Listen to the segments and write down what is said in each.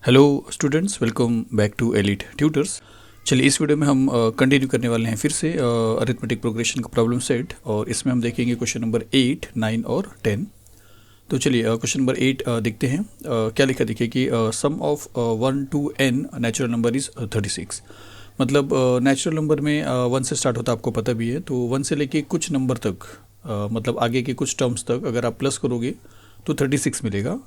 Hello students, welcome back to elite tutors. चलिए इस video में हम कंटिन्यू करने वाले हैं फिर से अरिथमेटिक प्रोग्रेशन का प्रॉब्लम सेट, और इसमें हम देखेंगे क्वेश्चन नंबर 8, 9 और 10। तो चलिए क्वेश्चन नंबर 8 देखते हैं। क्या लिखा देखिए कि sum of 1 to n natural number is 36। मतलब नेचुरल नंबर में 1 से स्टार्ट होता है, आपको पता भी है। तो 1 से लेके कुछ नंबर तक मतलब आगे के कुछ टर्म्स तक अगर आप प्लस करोगे तो 36 मिलेगा।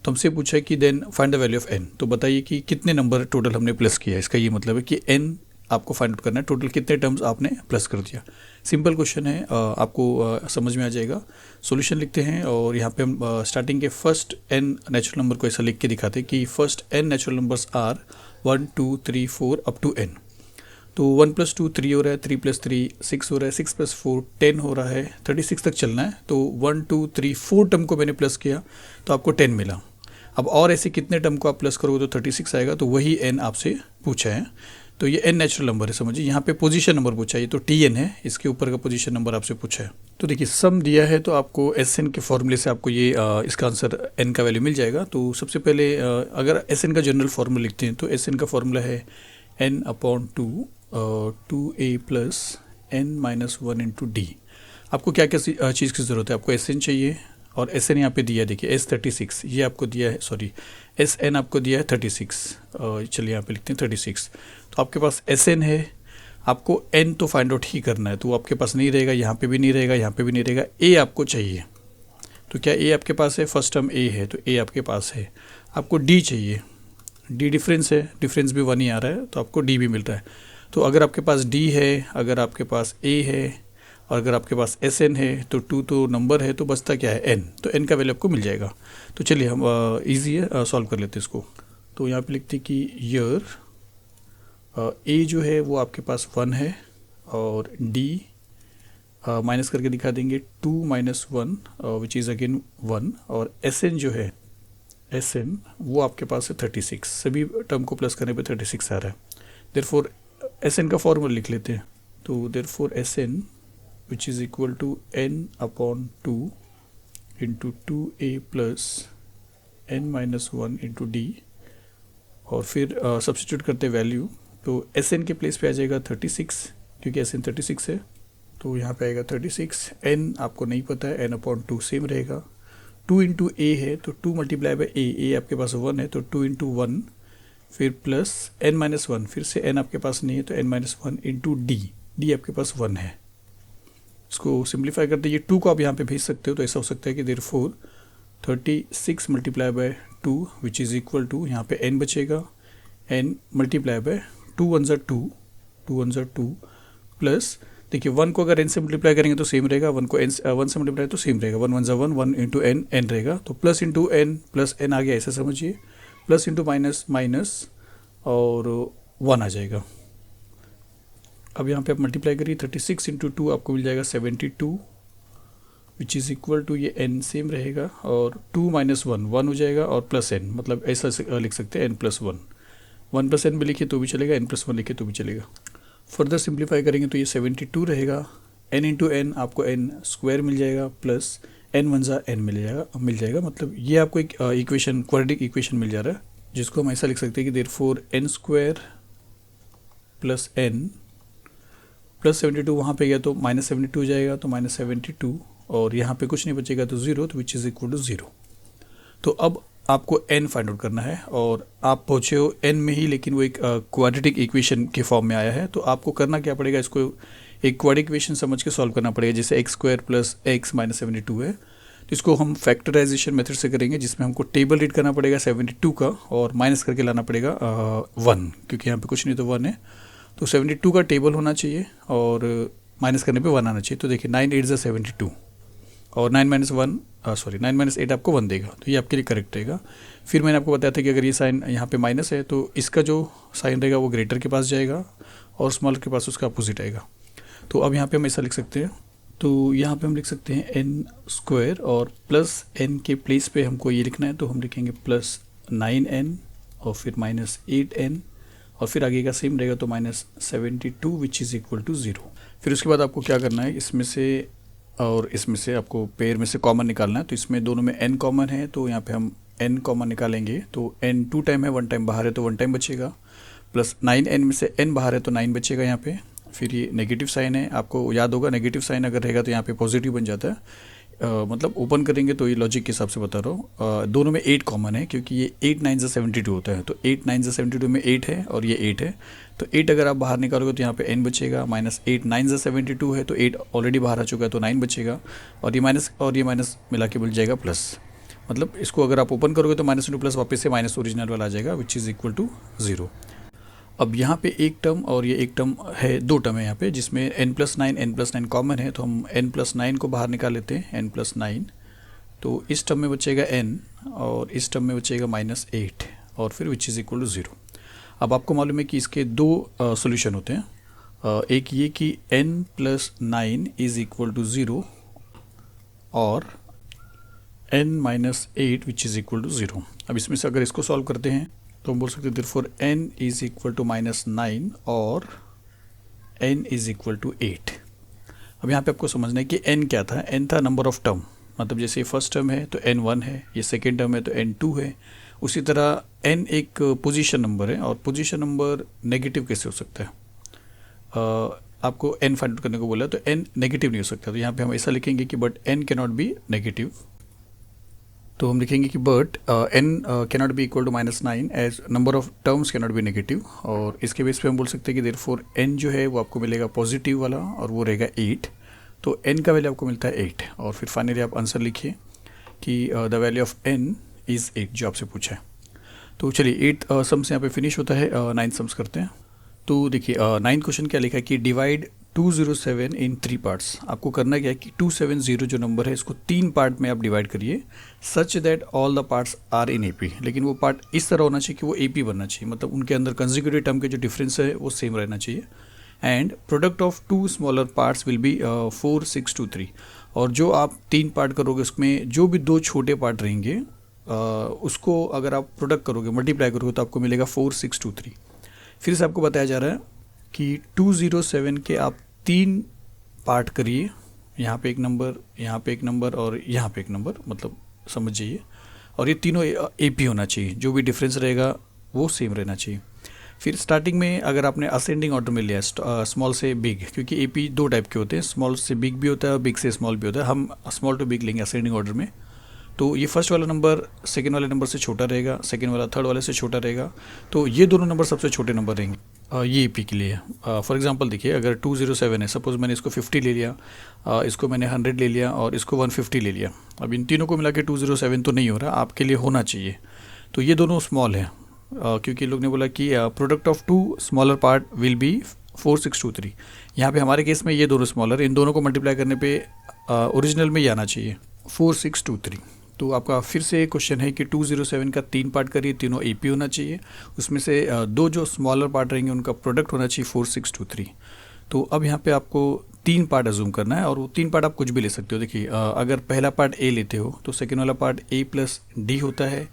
तो हमसे पूछा है कि then find the value of n। तो बताइए कि कितने नंबर टोटल हमने प्लस किया है। इसका ये मतलब है कि n आपको फाइंड आउट करना है, टोटल कितने टर्म्स आपने प्लस कर दिया। सिंपल क्वेश्चन है, आपको समझ में आ जाएगा। सॉल्यूशन लिखते हैं और यहाँ पे हम स्टार्टिंग के फर्स्ट n नेचुरल नंबर को ऐसा लिख के दिखाते हैं कि first n natural numbers are 1 2 3 4 up to n। तो 1 + 2 3 हो रहा है, 3 + 3 6 हो रहा है, 6 + 4 10 हो रहा है, 36 तक चलना है। तो 1 2 3 4 टर्म को मैंने प्लस किया तो आपको 10 मिला। अब और ऐसे कितने टर्म को आप प्लस करोगे तो 36 आएगा। तो वही n आपसे पूछा है। तो ये n नेचुरल नंबर है, समझिए। यहाँ पे पोजीशन नंबर पूछा है, ये तो tn है, इसके ऊपर का पोजीशन नंबर आपसे पूछा है। तो देखिए सम दिया है तो आपको SN के फॉर्मूले से आपको ये इसका आंसर n का वैल्यू मिल जाएगा। तो सबसे पहले अगर SN का जनरल फार्मूला लिखते हैं तो SN का फॉर्मूला है n/2 2a + n-1 × d। आपको क्या क्या चीज़ की ज़रूरत है, आपको SN चाहिए और SN यहाँ पे दिया है, देखिए S36 ये आपको दिया है, सॉरी SN आपको दिया है 36। चलिए यहाँ पे लिखते हैं 36। तो आपके पास SN है, आपको N तो फाइंड आउट ही करना है। तो आपके पास नहीं रहेगा, यहाँ पे भी नहीं रहेगा, यहाँ पे भी नहीं रहेगा। A आपको चाहिए, तो क्या A आपके पास है? फर्स्ट टर्म A है तो A आपके पास है। आपको D चाहिए, D डिफरेंस है, डिफरेंस भी 1 ही आ रहा है तो आपको D भी मिल रहा है। तो अगर आपके पास D है, अगर आपके पास A है और अगर आपके पास SN है तो 2 तो नंबर है, तो बचता क्या है? N। तो N का वैल्यू आपको मिल जाएगा। तो चलिए हम इजी है, सॉल्व कर लेते हैं इसको। तो यहाँ पे लिखते हैं कि ईयर A जो है वो आपके पास 1 है और D माइनस करके दिखा देंगे 2 - 1 विच इज़ अगेन 1, और SN जो है SN वो आपके पास है 36। सभी टर्म को प्लस करने पे 36 आ रहा है। देयरफॉर SN का फॉर्मूला लिख लेते हैं। तो therefore SN which is equal to n/2 into 2a plus n-1 into d, और फिर सब्स्टिट्यूट करते वैल्यू। तो SN के प्लेस पे आ जाएगा 36, क्योंकि SN 36 है। तो यहाँ पे आएगा 36। n आपको नहीं पता है, n/2 सेम रहेगा। 2 into a है तो 2 × a आपके पास 1 है तो 2 into 1, फिर प्लस n-1, फिर से n आपके पास नहीं है तो n-1 into d आपके पास 1 है। इसको सिंप्लीफाई करते, ये 2 को आप यहाँ पे भेज सकते हो। तो ऐसा हो सकता है कि therefore 36 × 2 which is equal to, यहाँ पे n बचेगा, n × 2 1 ज़ा 2, 2 1 ज़ा 2, प्लस देखिए 1 को अगर n से मल्टीप्लाई करेंगे तो सेम रहेगा, 1 को 1 से मल्टीप्लाई तो सेम रहेगा, 1 1 ज़ा 1, 1 इंटू n, n रहेगा। तो plus into n plus n आ गया, ऐसा समझिए। प्लस इंटू माइनस माइनस और 1 आ जाएगा। अब यहाँ पे आप मल्टीप्लाई करिए, 36 × 2 आपको मिल जाएगा 72, विच इज़ इक्वल टू, ये n सेम रहेगा, और 2 - 1 1 हो जाएगा, और प्लस n, मतलब ऐसा लिख सकते हैं n+1। 1 + n भी लिखे तो भी चलेगा, n+1 लिखे तो भी चलेगा। फर्दर सिंप्लीफाई करेंगे तो ये 72 रहेगा, n इंटू n आपको n² मिल जाएगा, प्लस n1 ज़ा n मिल जाएगा। मतलब ये आपको एक इक्वेशन, क्वाड्रेटिक इक्वेशन मिल जा रहा है, जिसको हम ऐसा लिख सकते हैं कि देयरफॉर n² + n प्लस 72 वहाँ पे गया तो -72 हो जाएगा, तो -72, और यहाँ पे कुछ नहीं बचेगा तो 0, तो विच इज़ इक्वल टू 0। तो अब आपको n फाइंड आउट करना है, और आप पहुँचे हो n में ही, लेकिन वो एक क्वाड्रेटिक इक्वेशन के फॉर्म में आया है। तो आपको करना क्या पड़ेगा, इसको एक क्वाड्रेटिक इक्वेशन समझ के सॉल्व करना पड़ेगा। जैसे x² + x - 72 है, तो इसको हम फैक्टराइजेशन मेथड से करेंगे, जिसमें हमको टेबल रीड करना पड़ेगा 72 का, और माइनस करके लाना पड़ेगा 1, क्योंकि यहाँ पे कुछ नहीं तो 1 है। तो 72 का टेबल होना चाहिए और माइनस करने पे 1 आना चाहिए। तो देखिए 9 8 ज़ा 72, और 9 - 8 आपको 1 देगा, तो ये आपके लिए करेक्ट रहेगा। फिर मैंने आपको बताया था कि अगर ये साइन यहाँ पे माइनस है तो इसका जो साइन रहेगा वो ग्रेटर के पास जाएगा और स्मॉलर के पास उसका अपोजिट आएगा। तो अब यहाँ पे हम ऐसा लिख सकते हैं, तो यहाँ पे हम लिख सकते हैं n² और प्लस n के प्लेस पे हमको ये लिखना है, तो हम लिखेंगे प्लस 9n और फिर -8n, और फिर आगे का सेम रहेगा तो -72 विच इज़ इक्वल टू 0। फिर उसके बाद आपको क्या करना है, इसमें से और इसमें से आपको पेयर में से कॉमन निकालना है। तो इसमें दोनों में n कॉमन है, तो यहाँ पे हम n कॉमन निकालेंगे तो n 2 टाइम है, 1 टाइम बाहर है तो 1 टाइम बचेगा, प्लस 9n में से n बाहर है तो 9 बचेगा यहाँ पे। फिर ये नेगेटिव साइन है, आपको याद होगा नेगेटिव साइन अगर रहेगा तो यहाँ पे पॉजिटिव बन जाता है। मतलब ओपन करेंगे तो ये लॉजिक के हिसाब से बता रहा हूँ। दोनों में 8 कॉमन है क्योंकि ये 8 9 से 72 होता है, तो 8 9 से 72 में 8 है और ये 8 है, तो 8 अगर आप बाहर निकालोगे तो यहाँ पे n बचेगा, माइनस 8 9 से 72 है तो 8 ऑलरेडी बाहर आ चुका है तो 9 बचेगा, और ये माइनस मिला के मिल जाएगा प्लस। मतलब इसको अगर आप ओपन करोगे तो माइनस इंटू प्लस वापस से माइनस ओरिजिनल वाला आ जाएगा विच इज़ इक्वल टू 0। अब यहाँ पे एक टर्म और ये एक टर्म है, 2 टर्म है यहाँ पे जिसमें n+9 कॉमन है, तो हम n+9 को बाहर निकाल लेते हैं, n+9, तो इस टर्म में बचेगा n और इस टर्म में बचेगा -8 और फिर विच इज़ इक्वल टू 0। अब आपको मालूम है कि इसके 2 सॉल्यूशन होते हैं, एक ये कि n+9 इज़ इक्वल टू 0 और n-8 which is equal to 0। अब इसमें से अगर इसको सॉल्व करते हैं तो हम बोल सकते हैं therefore n is equal to -9 और n इज़ इक्वल टू 8। अब यहाँ पे आपको समझना है कि n क्या था, n था नंबर ऑफ टर्म, मतलब जैसे फर्स्ट टर्म है तो n1 है, ये सेकेंड टर्म है तो n2 है, उसी तरह n एक पोजीशन नंबर है, और पोजीशन नंबर नेगेटिव कैसे हो सकता है, आपको n फाइंड आउट करने को बोला तो n नेगेटिव नहीं हो सकता, तो यहाँ पे हम ऐसा लिखेंगे कि बट n कैनॉट बी नेगेटिव, तो हम लिखेंगे कि बट n cannot be equal to -9 as number of terms cannot be negative, और इसके बेस पे हम बोल सकते हैं कि देयरफॉर n जो है वो आपको मिलेगा पॉजिटिव वाला और वो रहेगा 8, तो n का वैल्यू आपको मिलता है 8, और फिर फाइनली आप आंसर लिखिए कि the value of n is 8 जो आपसे पूछा है। तो चलिए 8 सम्स यहाँ पे फिनिश होता है, 9 सम्स करते हैं। तो देखिए 9 क्वेश्चन क्या लिखा है कि डिवाइड 207 इन 3 पार्ट्स। आपको करना क्या है कि 270 जो नंबर है इसको 3 पार्ट में आप डिवाइड करिए, such that all the parts are in AP, लेकिन वो पार्ट इस तरह होना चाहिए कि वो एपी बनना चाहिए, मतलब उनके अंदर कंसेक्यूटिव टर्म के जो डिफरेंस है वो सेम रहना चाहिए, and product of 2 smaller parts will be 4 6 2 3, और जो आप 3 पार्ट करोगे उसमें जो भी 2 छोटे पार्ट रहेंगे उसको अगर आप प्रोडक्ट करोगे, मल्टीप्लाई करोगे तो आपको मिलेगा 4 6 2 3। फिर से आपको बताया जा रहा है कि 207 के आप 3 पार्ट करिए, यहाँ पे एक नंबर, यहाँ पे एक नंबर और यहाँ पे एक नंबर, मतलब समझ जाइए, और ये तीनों एपी होना चाहिए, जो भी डिफरेंस रहेगा वो सेम रहना चाहिए। फिर स्टार्टिंग में अगर आपने असेंडिंग ऑर्डर में लिया स्मॉल से बिग, क्योंकि एपी 2 टाइप के होते हैं, स्मॉल से बिग भी होता है और बिग से स्मॉल भी होता है, हम स्मॉल टू बिग लेंगे असेंडिंग ऑर्डर में। तो ये फर्स्ट वाला नंबर सेकेंड वाले नंबर से छोटा रहेगा, सेकेंड वाला थर्ड वाले से छोटा रहेगा, तो ये दोनों नंबर सबसे छोटे नंबर रहेंगे ये एपी के लिए। फॉर एग्जांपल देखिए अगर 207 है, सपोज मैंने इसको 50 ले लिया, इसको मैंने 100 ले लिया और इसको 150 ले लिया, अब इन तीनों को मिला के 207 तो नहीं हो रहा, आपके लिए होना चाहिए, तो ये दोनों स्मॉल है, क्योंकि लोग ने बोला कि product of 2 smaller part will B 4 6 2 3। यहाँ पे हमारे केस में ये दोनों स्मॉलर, इन दोनों को मल्टीप्लाई करने पे ओरिजिनल में ही आना चाहिए 4 6 2 3। तो आपका फिर से क्वेश्चन है कि 207 का 3 पार्ट करिए, तीनों एपी होना चाहिए, उसमें से 2 जो स्मॉलर पार्ट रहेंगे उनका प्रोडक्ट होना चाहिए 4 6 2 3। तो अब यहाँ पे आपको 3 पार्ट अज्यूम करना है, और वो 3 पार्ट आप कुछ भी ले सकते हो। देखिए अगर पहला पार्ट ए लेते हो तो सेकेंड वाला पार्ट a प्लस डी होता है,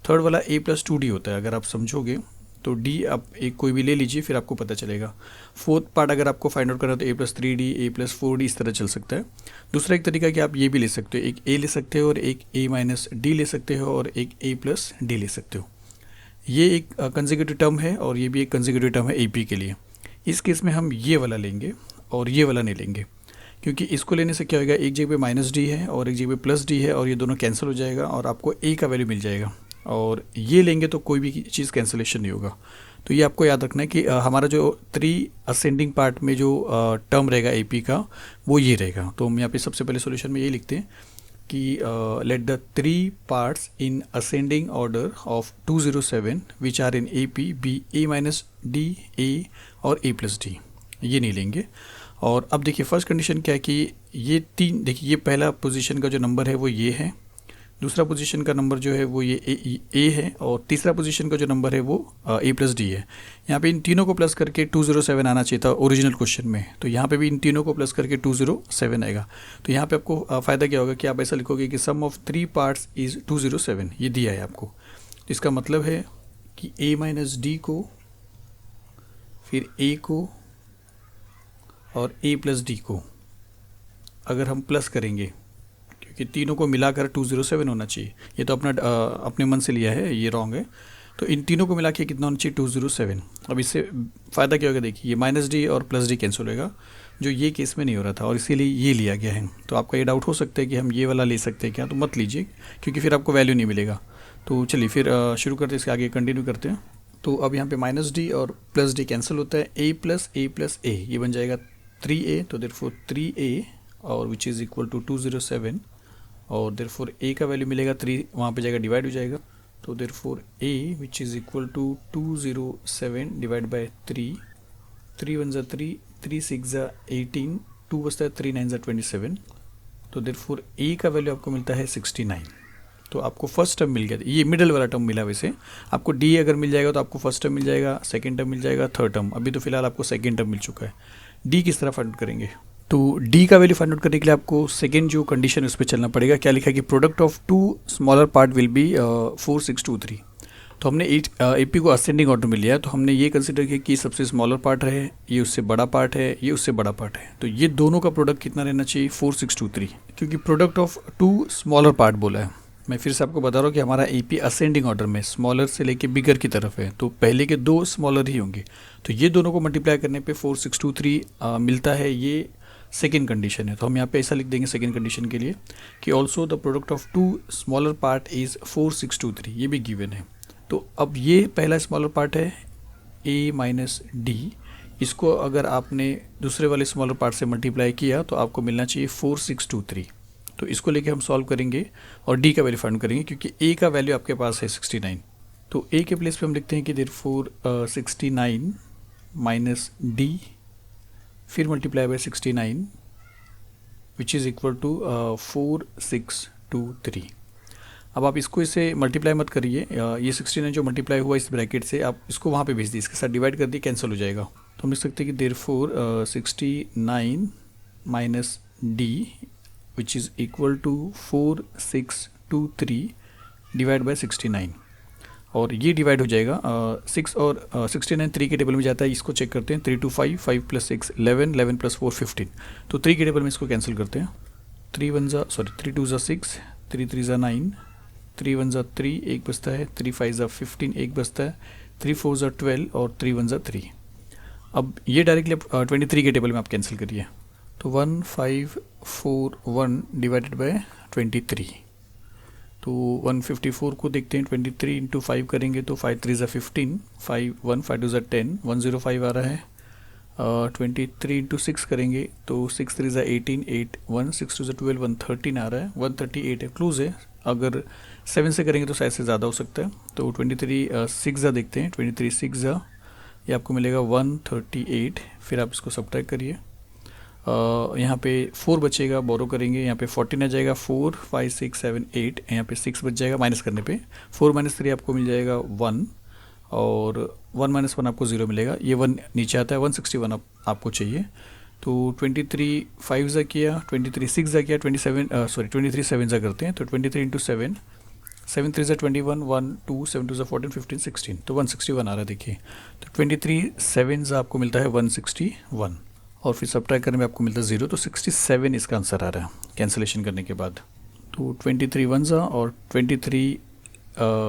थर्ड वाला a प्लस 2d होता है, अगर आप समझोगे तो d आप एक कोई भी ले लीजिए फिर आपको पता चलेगा। फोर्थ पार्ट अगर आपको फाइंड आउट करना है तो a plus 3d a plus 4d इस तरह चल सकता है। दूसरा एक तरीका कि आप ये भी ले सकते हो, एक a ले सकते हो और एक a माइनस डी ले सकते हो और एक a प्लस डी ले सकते हो। ये एक कंसेक्यूटिव टर्म है और ये भी एक कंसेक्यूटिव टर्म है AP के लिए। इस केस में हम ये वाला लेंगे और ये वाला नहीं लेंगे, क्योंकि इसको लेने से क्या होगा, एक जगह पे माइनस डी है और एक जगह पे प्लस डी है और ये दोनों कैंसिल हो जाएगा और आपको a का वैल्यू मिल जाएगा, और ये लेंगे तो कोई भी चीज़ कैंसिलेशन नहीं होगा। तो ये आपको याद रखना है कि हमारा जो 3 असेंडिंग पार्ट में जो टर्म रहेगा AP का वो ये रहेगा। तो हम यहाँ पे सबसे पहले सॉल्यूशन में ये लिखते हैं कि let the 3 parts in ascending order of 207 which are in AP be a minus d a और a प्लस डी, ये नहीं लेंगे। और अब देखिए फर्स्ट कंडीशन क्या है कि ये 3, देखिए ये पहला पोजीशन का जो नंबर है वो ये है, दूसरा पोजीशन का नंबर जो है वो ये a है, और तीसरा पोजीशन का जो नंबर है वो a प्लस डी है। यहाँ पे इन तीनों को प्लस करके 207 आना चाहिए था ओरिजिनल क्वेश्चन में, तो यहाँ पे भी इन तीनों को प्लस करके 207 आएगा। तो यहाँ पे आपको फ़ायदा क्या होगा कि आप ऐसा लिखोगे कि सम ऑफ 3 पार्ट्स इज़ 207, ये दिया है आपको। तो इसका मतलब है कि a माइनस डी को, फिर a को और a प्लस डी को अगर हम प्लस करेंगे, क्योंकि तीनों को मिलाकर 207 होना चाहिए। ये तो अपने मन से लिया है, ये रॉन्ग है। तो इन तीनों को मिला के कितना होना चाहिए 207। अब इससे फ़ायदा क्या होगा, देखिए ये माइनस डी और प्लस डी कैंसिल होगा, जो ये केस में नहीं हो रहा था, और इसीलिए ये लिया गया है। तो आपका ये डाउट हो सकता है कि हम ये वाला ले सकते हैं क्या, तो मत लीजिए क्योंकि फिर आपको वैल्यू नहीं मिलेगा। तो चलिए फिर शुरू करते हैं, इसके आगे कंटिन्यू करते हैं। तो अब यहाँ पे माइनस डी और प्लस डी कैंसिल होता है, ए प्लस ए ये बन जाएगा 3a, तो देयरफॉर 3a और विच इज़ इक्वल टू 207, और देयरफॉर a का वैल्यू मिलेगा 3, वहाँ पे जाएगा डिवाइड हो जाएगा, तो therefore a which is equal to 207 divide by 3, 3 1 ज़ा 3, 3 6 ज़ा 18, 2 बचता है 3 9 ज़ा 27, तो देयरफॉर a का वैल्यू आपको मिलता है 69। तो आपको फर्स्ट टर्म मिल गया, ये मिडल वाला टर्म मिला। वैसे आपको डी अगर मिल जाएगा तो आपको फर्स्ट टर्म मिल जाएगा, सेकंड टर्म मिल जाएगा, थर्ड टर्म। अभी तो फिलहाल आपको सेकंड टर्म मिल चुका है। डी किस तरह फाइंड आउट करेंगे, तो डी का वैल्यू फाइंड आउट करने के लिए आपको सेकंड जो कंडीशन है उस पर चलना पड़ेगा। क्या लिखा है कि product of two smaller part will be 4623। तो हमने AP को असेंडिंग ऑर्डर में लिया है, तो हमने ये कंसिडर किया कि सबसे स्मॉलर पार्ट है, ये उससे बड़ा पार्ट है, ये उससे बड़ा पार्ट है, तो ये दोनों का प्रोडक्ट कितना रहना चाहिए 4623, क्योंकि product of two smaller part बोला है। मैं फिर से आपको बता रहा हूँ कि हमारा AP असेंडिंग ऑर्डर में स्मॉलर से लेके बिगर की तरफ है, तो पहले के दो स्मॉलर ही होंगे। तो ये दोनों को मल्टीप्लाई करने पे 4623 मिलता है, ये सेकेंड कंडीशन है। तो हम यहाँ पे ऐसा लिख देंगे सेकेंड कंडीशन के लिए कि also the product of two smaller part is 4623, ये भी गिवन है। तो अब ये पहला स्मॉलर पार्ट है A माइनस डी, इसको अगर आपने दूसरे वाले स्मॉलर पार्ट से मल्टीप्लाई किया तो आपको मिलना चाहिए 4623। तो इसको लेके हम सॉल्व करेंगे और डी का वैल्यू फाइंड करेंगे, क्योंकि ए का वैल्यू आपके पास है 69। तो ए के प्लेस पे हम लिखते हैं कि देयरफॉर 69 माइनस डी, फिर multiply by 69 which is equal to 4623। अब आप इसको इससे मल्टीप्लाई मत करिए, ये 69 जो मल्टीप्लाई हुआ इस ब्रैकेट से आप इसको वहाँ पे भेज दीजिए, इसके साथ डिवाइड कर दिए, कैंसिल हो जाएगा। तो हम लिख सकते हैं कि therefore 69 minus d which is equal to 4623 divide by 69, और ये डिवाइड हो जाएगा 6 और 69 3 के टेबल में जाता है, इसको चेक करते हैं। 3 2 5, 5 प्लस 6 11, 11 प्लस 4 15, तो 3 के टेबल में इसको कैंसिल करते हैं। 3 2 ज़ा 6, 3 3 ज़ा 9, 3 1 ज़ा 3 एक बचता है, 3 5 ज़ा 15 एक बचता है, 3 4 ज़ा 12 और 3 1 ज़ा 3। अब ये डायरेक्टली 23 के टेबल में आप कैंसिल करिए, तो 1541 डिवाइडेड बाय 23, तो 154 को देखते हैं 23 इंटू 5 करेंगे तो 5 3 ज़ा 15, 5 1 5 2 ज़ा 10, 105 आ रहा है। 23 इंटू 6 करेंगे तो 6 3 ज़ा 18, 8 1 6 2 ज़ा 12, 113 आ रहा है, 138 है, क्लोज है। अगर 7 से करेंगे तो शायद से ज़्यादा हो सकता है। तो 23 6 ज़ा देखते हैं, 23 6 ज़ा ये आपको मिलेगा 138, फिर आप इसको सब्ट्रैक्ट करिए। यहाँ पे 4 बचेगा, बोरो करेंगे, यहाँ पे 14 आ जाएगा, 4 5 6 7 8, यहाँ पे 6 बच जाएगा माइनस करने पे, 4 - 3 आपको मिल जाएगा 1, और 1 - 1 आपको 0 मिलेगा, ये 1 नीचे आता है, 161 आपको चाहिए। तो 23 5 ज़ा किया, 23 6 ज़ा किया, 23 7 ज़ा करते हैं, तो 23 इंटू 7, 7 3 ज़ा 21, 1 2 7 2 ज़ा 14 15 16, तो 161 आ रहा है देखिए। तो 23 7 ज़ा आपको मिलता है 161, और फिर सब्ट्रैक्ट करने में आपको मिलता है 0, तो 67 इसका आंसर आ रहा है कैंसिलेशन करने के बाद। तो 23 1 ज़ा और 23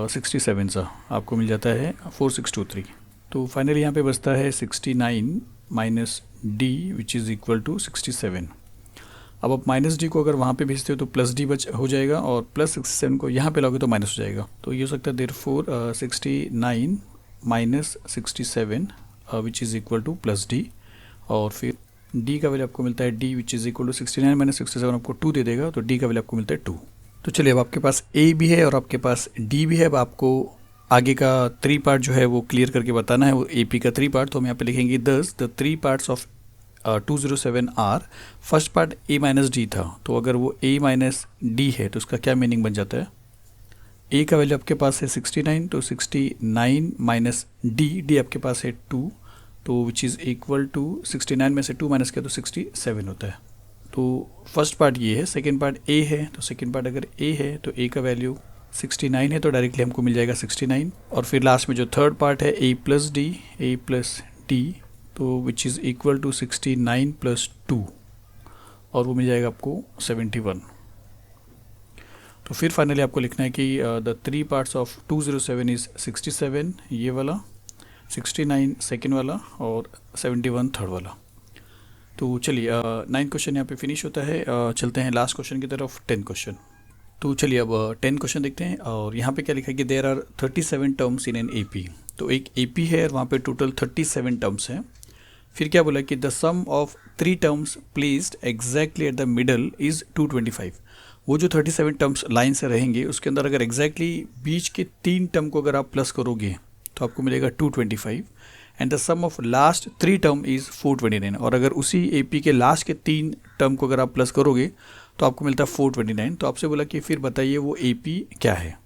67 ज़ा आपको मिल जाता है 4623। तो फाइनली यहाँ पे बचता है 69 minus d which is equal to 67। अब आप माइनस डी को अगर वहाँ पे भेजते हो तो प्लस डी हो जाएगा, और प्लस 67 को यहाँ पे लाओगे तो माइनस हो जाएगा। तो ये हो सकता है therefore 69 minus 67 which is equal to plus d, और फिर डी का वैल्यू आपको मिलता है d which is equal to 69 minus 67 आपको 2 दे देगा, तो डी का वैल्यू आपको मिलता है 2। तो चलिए अब आपके पास ए भी है और आपके पास डी भी है। अब आपको आगे का 3 पार्ट जो है वो क्लियर करके बताना है, वो AP का 3 पार्ट। तो हम यहाँ पे लिखेंगे thus the 3 parts of 207 are. First part A minus d था, तो अगर वो A माइनस डी है तो उसका क्या मीनिंग बन जाता है, A का वैल्यू आपके पास है 69, तो 69 माइनस डी आपके पास है 2, तो विच इज़ इक्वल टू 69 में से 2 माइनस किया तो 67 होता है। तो फर्स्ट पार्ट ये है, सेकेंड पार्ट A है, तो सेकेंड पार्ट अगर A है तो A का वैल्यू 69 है, तो डायरेक्टली हमको मिल जाएगा 69। और फिर लास्ट में जो थर्ड पार्ट है A प्लस डी, तो which is equal to 69 plus 2, और वो मिल जाएगा आपको 71। तो फिर फाइनली आपको लिखना है कि द 3 पार्ट्स ऑफ 207 इज़ 67 ये वाला, 69 सेकेंड वाला और 71 थर्ड वाला। तो चलिए 9 क्वेश्चन यहाँ पे फिनिश होता है। चलते हैं लास्ट क्वेश्चन की तरफ, 10 क्वेश्चन। तो चलिए अब 10 क्वेश्चन देखते हैं। और यहाँ पे क्या लिखा है कि there are 37 terms in an AP. तो एक एपी है और वहाँ पे टोटल 37 टर्म्स हैं। फिर क्या बोला कि the sum of 3 terms placed exactly at the middle is 225। वो जो 37 टर्म्स लाइन से रहेंगे उसके अंदर अगर एग्जैक्टली बीच के 3 टर्म को अगर आप प्लस करोगे तो आपको मिलेगा 225 and the sum of last 3 term is 429। और अगर उसी एपी के लास्ट के 3 टर्म को अगर आप प्लस करोगे तो आपको मिलता है 429। तो आपसे बोला कि फिर बताइए वो एपी क्या है।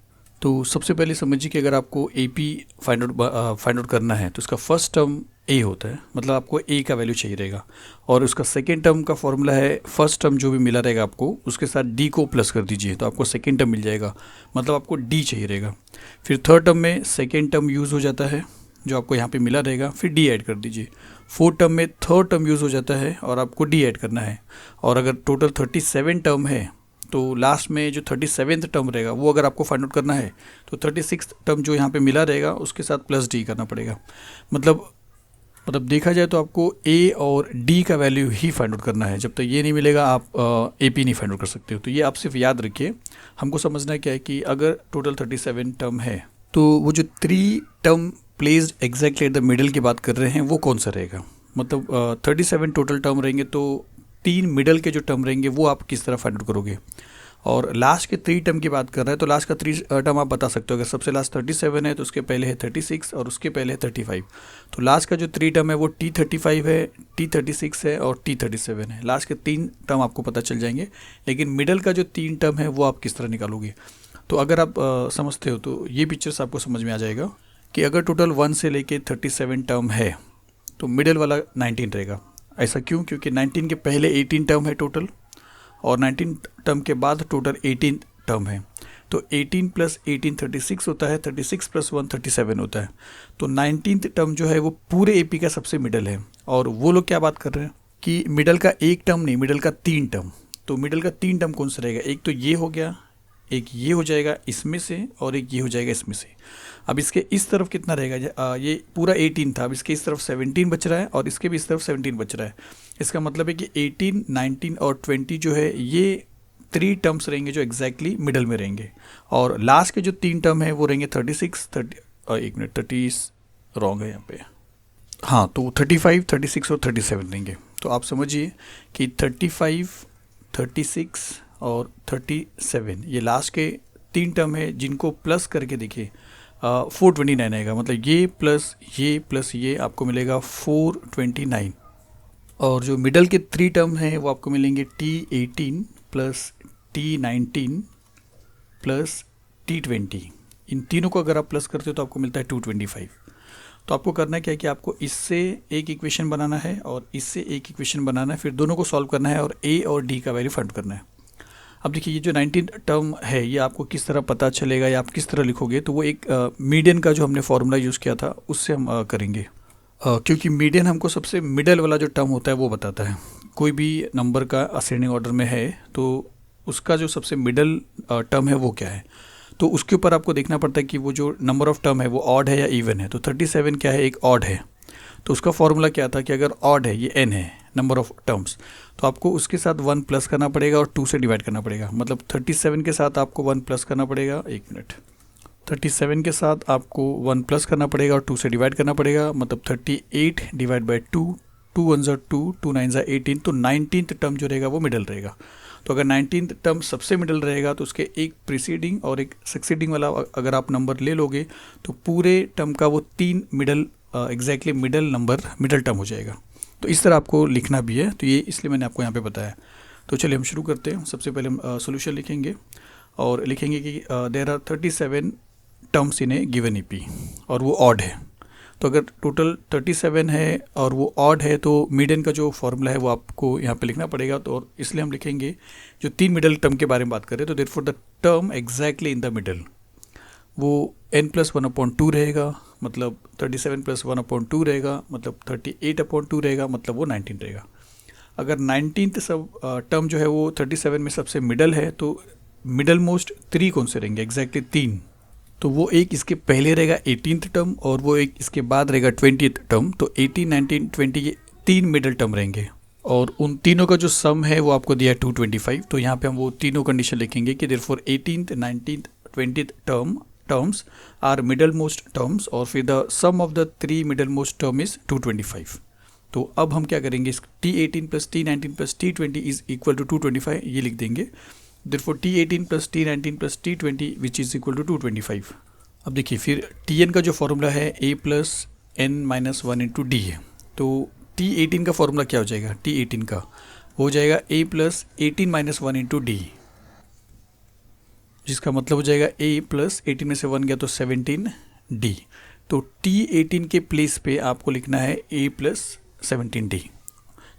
तो सबसे पहले समझिए कि अगर आपको एपी फाइंड आउट करना है तो उसका फर्स्ट टर्म ए होता है, मतलब आपको ए का वैल्यू चाहिए रहेगा। और उसका सेकेंड टर्म का फॉर्मूला है फर्स्ट टर्म जो भी मिला रहेगा आपको उसके साथ डी को प्लस कर दीजिए तो आपको सेकेंड टर्म मिल जाएगा, मतलब आपको डी चाहिए रहेगा। फिर थर्ड टर्म में सेकेंड टर्म यूज़ हो जाता है जो आपको यहाँ पे मिला रहेगा, फिर डी ऐड कर दीजिए। फोर्थ टर्म में थर्ड टर्म यूज़ हो जाता है और आपको डी ऐड करना है। और अगर टोटल 37 टर्म है तो लास्ट में जो 37th टर्म रहेगा वो अगर आपको फाइंड आउट करना है तो 36th टर्म जो यहाँ पे मिला रहेगा उसके साथ प्लस डी करना पड़ेगा। मतलब देखा जाए तो आपको ए और डी का वैल्यू ही फाइंड आउट करना है। जब तक ये नहीं मिलेगा आप ए पी नहीं फाइंड आउट कर सकते हो। तो ये आप सिर्फ याद रखिए। हमको समझना है क्या है कि अगर टोटल 37 टर्म है तो वो जो 3 term placed exactly at the middle की बात कर रहे हैं वो कौन सा रहेगा। मतलब 37 टोटल टर्म रहेंगे तो 3 मिडल के जो टर्म रहेंगे वो आप किस तरह फाइंड आउट करोगे। और लास्ट के 3 टर्म की बात कर रहे हैं तो लास्ट का 3 टर्म आप बता सकते हो। अगर सबसे लास्ट 37 है तो उसके पहले है 36 और उसके पहले है 35। तो लास्ट का जो 3 टर्म है वो T35 है, T36 है और T37 है। लास्ट के 3 टर्म आपको पता चल जाएंगे, लेकिन मिडल का जो 3 टर्म है वो आप किस तरह निकालोगे। तो अगर आप समझते हो तो ये पिक्चर्स आपको समझ में आ जाएगा कि अगर टोटल 1 से लेके 37 टर्म है तो मिडल वाला 19 रहेगा। ऐसा क्यों? क्योंकि 19 के पहले 18 टर्म है टोटल और 19 टर्म के बाद टोटल 18 टर्म है। तो 18 प्लस 18 36 होता है, 36 प्लस 1 37 होता है। तो 19th टर्म जो है वो पूरे एपी का सबसे मिडल है। और वो लोग क्या बात कर रहे हैं कि मिडल का एक टर्म नहीं, मिडल का 3 टर्म। तो मिडल का 3 टर्म कौन सा रहेगा? एक तो ये हो गया, एक ये हो जाएगा इसमें से और एक ये हो जाएगा इसमें से। अब इसके इस तरफ कितना रहेगा? ये पूरा 18 था, अब इसके इस तरफ 17 बच रहा है और इसके भी इस तरफ 17 बच रहा है। इसका मतलब है कि 18, 19 और 20 जो है ये 3 टर्म्स रहेंगे जो एग्जैक्टली मिडल में रहेंगे। और लास्ट के जो 3 टर्म है वो रहेंगे 36, 30 और 1 मिनट 30 रॉन्ग है यहाँ पे, हाँ, तो 35, 36 और 37 रहेंगे। तो आप समझिए कि 35, 36 और 37 ये लास्ट के 3 टर्म है जिनको प्लस करके देखिए 429 आएगा। मतलब ये प्लस ये आपको मिलेगा 429। और जो मिडल के 3 टर्म हैं वो आपको मिलेंगे T18 plus T19 plus T20। इन तीनों को अगर आप प्लस करते हो तो आपको मिलता है 225। तो आपको करना क्या है कि आपको इससे एक इक्वेशन बनाना है और इससे एक इक्वेशन बनाना है, फिर दोनों को सॉल्व करना है और ए और डी का वैल्यू फाइंड करना है। अब देखिए ये जो 19 टर्म है ये आपको किस तरह पता चलेगा या आप किस तरह लिखोगे, तो वो एक मीडियन का जो हमने फॉर्मूला यूज़ किया था उससे हम करेंगे। क्योंकि मीडियन हमको सबसे मिडल वाला जो टर्म होता है वो बताता है। कोई भी नंबर का असेंडिंग ऑर्डर में है तो उसका जो सबसे मिडल टर्म है वो क्या है, तो उसके ऊपर आपको देखना पड़ता है कि वो जो नंबर ऑफ़ टर्म है वो ऑड है या इवन है। तो 37 क्या है? एक ऑड है। तो उसका फॉर्मूला क्या था कि अगर ऑड है, ये n है नंबर ऑफ़ टर्म्स, तो आपको उसके साथ 1 प्लस करना पड़ेगा और 2 से डिवाइड करना पड़ेगा। मतलब 37 के साथ आपको 1 प्लस करना पड़ेगा, 1 मिनट, 37 के साथ आपको 1 प्लस करना पड़ेगा और 2 से डिवाइड करना पड़ेगा। मतलब 38 डिवाइड बाई 2, 2 1 ज़ा 2, 2 9 ज़ा 18। तो 19th टर्म जो रहेगा वो मिडल रहेगा। तो अगर 19th टर्म सबसे मिडल रहेगा तो उसके एक प्रीसीडिंग और एक सक्सीडिंग वाला अगर आप नंबर ले लोगे तो पूरे टर्म का वो 3 middle exactly middle number middle term हो जाएगा। तो इस तरह आपको लिखना भी है, तो ये इसलिए मैंने आपको यहाँ पे बताया। तो चलिए हम शुरू करते हैं। सबसे पहले हम सोल्यूशन लिखेंगे और लिखेंगे कि there are 37 terms in a given AP और वो ऑड है। तो अगर टोटल 37 है और वो ऑड है तो मीडियन का जो फॉर्मूला है वो आपको यहाँ पे लिखना पड़ेगा। तो और इसलिए हम लिखेंगे जो 3 मिडल टर्म के बारे में बात करें तो therefore the term exactly in the middle वो n+1/2 रहेगा, मतलब 37 + 1/2 रहेगा, मतलब 38/2 रहेगा, मतलब वो 19 रहेगा। अगर 19th सब टर्म जो है वो 37 में सबसे मिडल है तो मिडल मोस्ट 3 कौन से रहेंगे, एग्जैक्टली 3। तो वो एक इसके पहले रहेगा 18th टर्म और वो एक इसके बाद रहेगा 20th टर्म। तो 18, 19, 20 ये 3 मिडल टर्म रहेंगे और उन तीनों का जो सम है वो आपको दिया है 225। तो यहाँ पे हम वो तीनों कंडीशन लिखेंगे कि therefore 18th, 19th, 20th terms are middle most terms और फिर the sum of the 3 middle most term is 225। तो अब हम क्या करेंगे, इस T18 plus T19 plus T20 is equal to 225 ये लिख देंगे। Therefore T18 plus T19 plus T20 which is equal to 225। अब देखिए फिर Tn का जो फॉर्मूला है a plus n minus 1 into D है। तो T18 का फॉर्मूला क्या हो जाएगा, T18 का हो जाएगा a plus 18 minus 1 into D, जिसका मतलब हो जाएगा a प्लस 18 में से 1 गया तो 17d। तो T18 के प्लेस पे आपको लिखना है a प्लस 17d।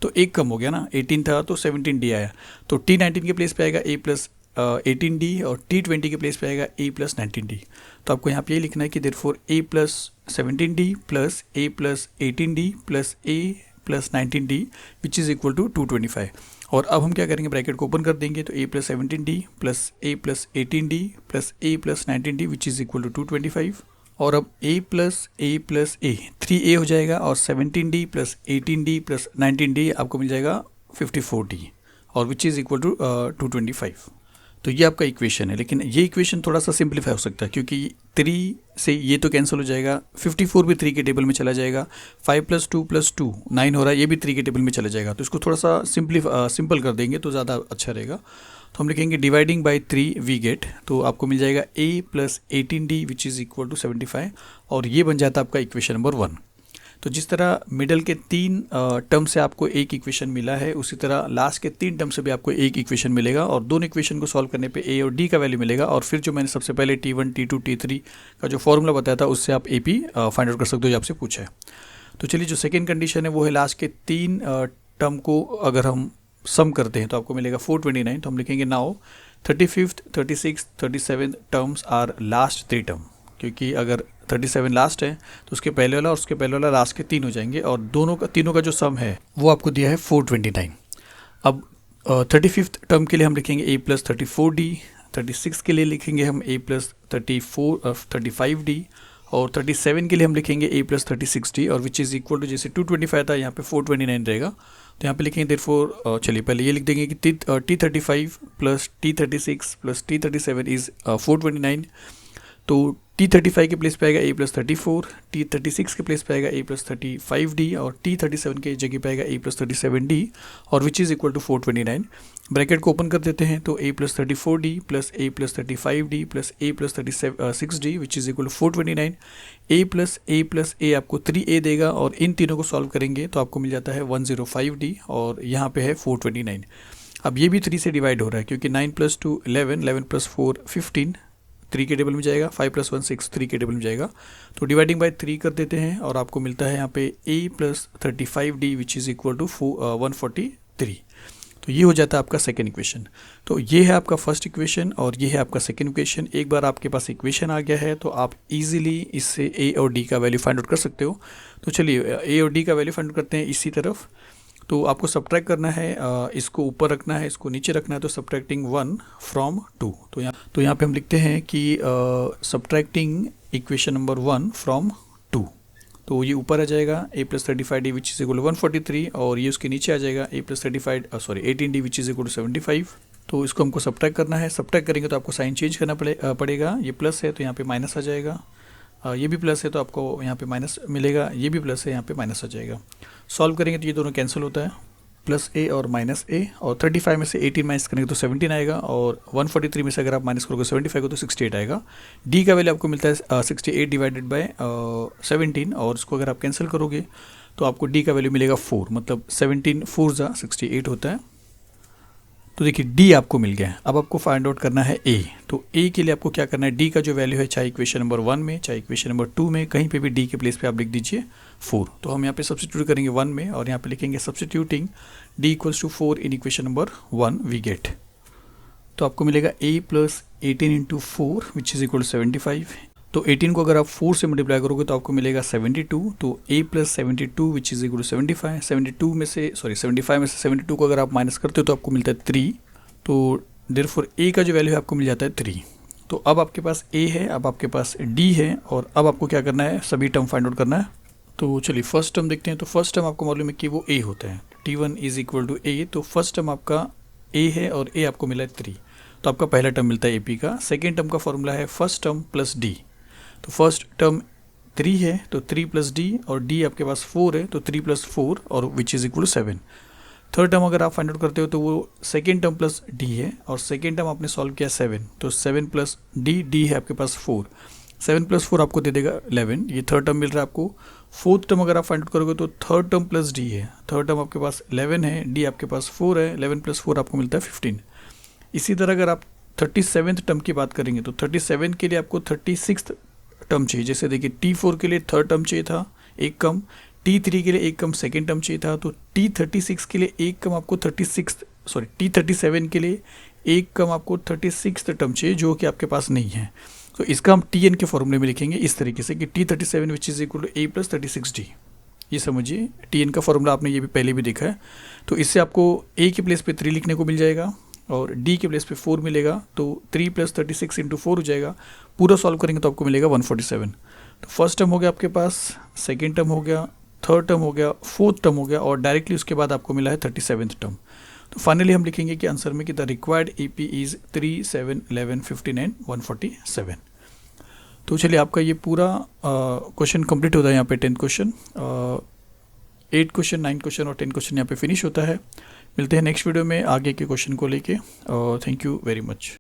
तो एक कम हो गया ना, 18 था तो 17d आया। तो T19 के प्लेस पे आएगा a प्लस 18d और T20 के प्लेस पे आएगा a प्लस 19d। तो आपको यहाँ पे ये लिखना है कि therefore a plus 17d plus a plus 18d plus a plus 19d which is equal to 225। और अब हम क्या करेंगे, ब्रैकेट को ओपन कर देंगे तो a plus 17d plus a plus 18d plus a plus 19d which is equal to 225। और अब a प्लस a 3a हो जाएगा और 17d plus 18d plus 19d आपको मिल जाएगा 54d और विच इज़ इक्वल टू 225। तो ये आपका इक्वेशन है, लेकिन ये इक्वेशन थोड़ा सा सिंप्लीफाई हो सकता है क्योंकि 3 से ये तो कैंसिल हो जाएगा, 54 भी 3 के टेबल में चला जाएगा, 5 प्लस 2 प्लस 2 9 हो रहा है, ये भी 3 के टेबल में चला जाएगा। तो इसको थोड़ा सा सिंपल कर देंगे तो ज़्यादा अच्छा रहेगा। तो हम लिखेंगे डिवाइडिंग बाई 3 वी गेट, तो आपको मिल जाएगा a plus 18d which is equal to 75 और ये बन जाता है आपका इक्वेशन नंबर 1। तो जिस तरह मिडल के 3 टर्म से आपको एक इक्वेशन मिला है, उसी तरह लास्ट के 3 टर्म से भी आपको एक इक्वेशन मिलेगा और दोनों इक्वेशन को सॉल्व करने पे a और d का वैल्यू मिलेगा। और फिर जो मैंने सबसे पहले T1, T2, T3 का जो फॉर्मूला बताया था उससे आप AP फाइंड आउट कर सकते हो जो आपसे पूछा है। तो चलिए जो सेकेंड कंडीशन है वो है लास्ट के 3 टर्म को अगर हम सम करते हैं तो आपको मिलेगा 429। तो हम लिखेंगे now 35th, 36th, 37 terms are last 3 term, क्योंकि अगर 37 लास्ट है तो उसके पहले वाला और उसके पहले वाला लास्ट के 3 हो जाएंगे और तीनों का जो सम है वो आपको दिया है 429। अब 35th टर्म के लिए हम लिखेंगे a प्लस 34d, 36 के लिए लिखेंगे हम a प्लस 35d और 37 के लिए हम लिखेंगे a प्लस 36d और विच इज़ इक्वल टू जैसे 225 था यहाँ पे 429 रहेगा। तो यहाँ पे लिखेंगे देयरफॉर चलिए पहले ये लिख देंगे कि T35 plus T36 plus T37 is 429। तो T35 के प्लेस पे आएगा a प्लस 34, T36 के प्लेस पे आएगा a प्लस 35d और T37 के जगह पे आएगा a प्लस 37d और which is equal to 429। Bracket को ओपन कर देते हैं तो a plus 34d plus a plus 35d plus a plus 36d which is equal to 429। a plus a आपको 3a देगा और इन तीनों को सॉल्व करेंगे तो आपको मिल जाता है 105d और यहाँ पे है 429। अब ये भी 3 से डिवाइड हो रहा है क्योंकि 9 प्लस 2 11, 11 प्लस 4 15 3 के टेबल में जाएगा, 5 प्लस 1 6 3 के टेबल में जाएगा। तो डिवाइडिंग बाय 3 कर देते हैं और आपको मिलता है यहाँ पे a plus 35d which is equal to 143। तो ये हो जाता है आपका सेकेंड इक्वेशन। तो ये है आपका फर्स्ट इक्वेशन और ये है आपका सेकेंड इक्वेशन। एक बार आपके पास इक्वेशन आ गया है तो आप इजीली इससे a और d का वैल्यू फाइंड आउट कर सकते हो। तो चलिए a और d का वैल्यू फाइंड आउट करते हैं इसी तरफ। तो आपको सब्ट्रैक्ट करना है, इसको ऊपर रखना है, इसको नीचे रखना है। तो सब्ट्रैक्टिंग 1 फ्रॉम 2, तो यहाँ पे हम लिखते हैं कि सब्ट्रैक्टिंग इक्वेशन नंबर 1 फ्रॉम 2। तो ये ऊपर आ जाएगा a plus 35d which is equal to 143 और ये उसके नीचे आ जाएगा a plus 18d which is equal to 75। तो इसको हमको सब्ट्रैक्ट करना है। सब्ट्रैक्ट करेंगे तो आपको साइन चेंज करना पड़ेगा। ये प्लस है तो यहाँ पे माइनस आ जाएगा, ये भी प्लस है तो आपको यहाँ पे माइनस मिलेगा, ये भी प्लस है यहाँ पे माइनस आ जाएगा। सॉल्व करेंगे तो ये दोनों कैंसिल होता है, प्लस a और माइनस a और 35 में से 18 माइनस करेंगे तो 17 आएगा और 143 में से अगर आप माइनस करोगे 75 को तो 68 आएगा। d का वैल्यू आपको मिलता है 68 डिवाइडेड बाय 17 और इसको अगर आप कैंसिल करोगे तो आपको d का वैल्यू मिलेगा 4, मतलब 17 4 जा 68 होता है। तो देखिए d आपको मिल गया है। अब आपको फाइंड आउट करना है a। तो a के लिए आपको क्या करना है, d का जो वैल्यू है चाहे इक्वेशन नंबर 1 में चाहे इक्वेशन नंबर 2 में कहीं पे भी d के प्लेस पे आप लिख दीजिए 4। तो हम यहाँ पे सब्स्टिट्यूट करेंगे 1 में और यहाँ पे लिखेंगे substituting d equals to 4 in equation number 1 we get. तो आपको मिलेगा a plus 18 into 4 which is equal to 75। तो 18 को अगर आप 4 से मल्टीप्लाई करोगे तो आपको मिलेगा 72। तो a plus 72 which is equal to 75 में से 72 को अगर आप माइनस करते हो तो आपको मिलता है 3। तो देयरफॉर ए का जो वैल्यू है आपको मिल जाता है 3। तो अब आपके पास ए है, अब आपके पास डी है, और अब आपको क्या करना है, सभी टर्म फाइंड आउट करना है। तो चलिए फर्स्ट टर्म देखते हैं। तो फर्स्ट टर्म आपको मालूम है कि वो ए होता है, T1 इज इक्वल टू ए। तो फर्स्ट टर्म आपका ए है और ए आपको मिला है 3, तो आपका पहला टर्म मिलता है ए पी का। सेकेंड टर्म का फॉर्मूला है फर्स्ट टर्म प्लस डी। तो फर्स्ट टर्म 3 है तो 3 प्लस डी, और डी आपके पास 4 है तो 3 प्लस 4 और which is equal to 7। Third term अगर आप फाइंड आउट करते हो तो वो सेकेंड टर्म प्लस डी है, और सेकेंड टर्म आपने सॉल्व किया 7, तो 7 प्लस डी, डी है आपके पास 4, 7 प्लस 4 आपको दे देगा 11, ये थर्ड टर्म मिल रहा है आपको। फोर्थ टर्म अगर आप फाइंड आउट करोगे तो थर्ड टर्म प्लस डी है, थर्ड टर्म आपके पास 11 है, डी आपके पास 4 है, 11 प्लस 4 आपको मिलता है 15। इसी तरह अगर आप 37th टर्म की बात करेंगे तो 37 के लिए आपको 36th टर्म चाहिए। जैसे देखिए T4 के लिए थर्ड टर्म चाहिए था एक कम, T3 के लिए एक कम सेकेंड टर्म चाहिए था, तो T36 के लिए एक कम आपको T37 के लिए एक कम आपको 36th टर्म चाहिए, जो कि आपके पास नहीं है। तो इसका हम Tn के फॉर्मूले में लिखेंगे इस तरीके से कि T37 which is equal to a plus 36d। ये समझिए Tn का फॉर्मूला आपने ये भी पहले भी देखा है। तो इससे आपको a के प्लेस पे 3 लिखने को मिल जाएगा और d के प्लेस पे 4 मिलेगा, तो 3 प्लस 36 इंटू 4 हो जाएगा। पूरा सॉल्व करेंगे तो आपको मिलेगा 147। तो फर्स्ट टर्म हो गया आपके पास, सेकेंड टर्म हो गया, थर्ड टर्म हो गया, फोर्थ टर्म हो गया, और डायरेक्टली उसके बाद आपको मिला है 37th टर्म। तो फाइनली हम लिखेंगे कि आंसर में कि the required AP is 3, 7, 11, 15 and 147। तो चलिए आपका ये पूरा क्वेश्चन कंप्लीट होता है यहाँ पे 10 क्वेश्चन, 8 क्वेश्चन, 9 क्वेश्चन और 10 क्वेश्चन यहाँ पे फिनिश होता है। मिलते हैं नेक्स्ट वीडियो में आगे के क्वेश्चन को लेके। Thank you very much.